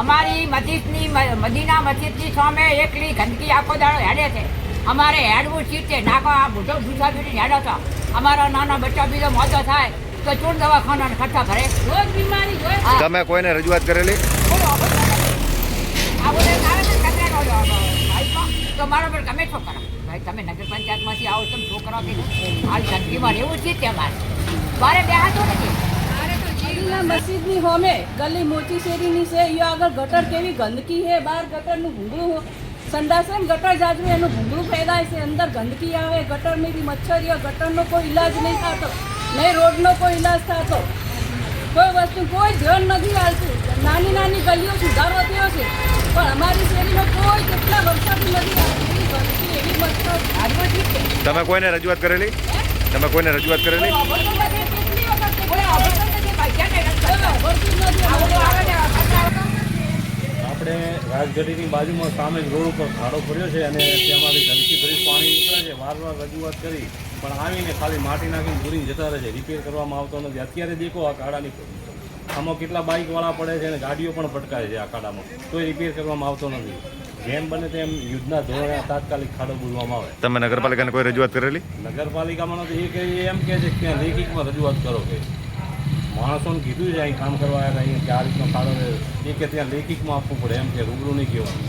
અમારી મસ્જિદની મદીના મસ્જિદની સામે એકલી ગંદકી આખો દાડો હેડે છે. અમારે હેડવું ચીજ છે. નાખો આ મોટો મુસાફરી હેડો છો. અમારા નાના બચ્ચા બીજો મોટો થાય તો ચૂંટ દવાખાના ખર્ચા ભરે. રોજ બીમારી હોય. તમે કોઈને રજૂઆત કરેલી? આ બોલે તો મારો પર ગમે છો કરો ભાઈ. તમે નગર પંચાયતમાંથી આવો તમે છોકરા આ ગંદકીમાં રહેવું છે તે અમારે મારે બેહાતું નથી. મસ્જિદની હોમે ગલી મોટી શેરીની છે. એ આગળ ગટર કેવી ગંદકી છે. બહાર ગટરનું ભૂંગળું સંડાસ ને ગટર જાજરું એનું ભૂંગળું ફેલાય છે. અંદર ગંદકી આવે. ગટરની બી મચ્છરીઓ. ગટરનો કોઈ ઈલાજ નહીં થતો, નહીં રોડનો કોઈ ઈલાજ થતો. કોઈ વસ્તુ કોઈ ધ્યાન નથી આવતું. નાની નાની ગલીઓ સુધારો થયો છે પણ અમારી શેરીમાં કોઈ કેટલા વર્ષોથી નથી આવતી. એવી ગંદકી એવી મચ્છર હાલમાં ઠીક છે. તમે કોઈને રજૂઆત કરેલી? તમે કોઈને રજૂઆત કરેલી? આપણે રાજગઢીની બાજુમાં સામે જ રોડ ઉપર ખાડો પડ્યો છે અને તેમાંથી ગંદકી ભરી પાણી નીકળે છે. વારંવાર રજૂઆત કરી પણ આવીને ખાલી માટી નાખીને પૂરીને જતા રહે છે. રિપેર કરવામાં આવતો નથી. અત્યારે દેખો આ ખાડાની આમાં કેટલા બાઇકવાળા પડે છે અને ગાડીઓ પણ ભટકાય છે આ ખાડામાં, કોઈ રિપેર કરવામાં આવતો નથી. જેમ બને તેમ યુદ્ધના ધોરણે તાત્કાલિક ખાડો બોલવામાં આવે. તમે નગરપાલિકાને કોઈ રજૂઆત કરેલી? નગરપાલિકામાં તો એમ કહે છે કે ત્યાં લેખિતમાં રજૂઆત કરો કે માણસોને કીધું છે અહીં કામ કરવા આવ્યા અહીંયા કે આ રીતનો ખાડો એ કે ત્યાં લેખિતમાં આપવું પડે એમ કે રૂબરૂ નહીં કહેવાનું.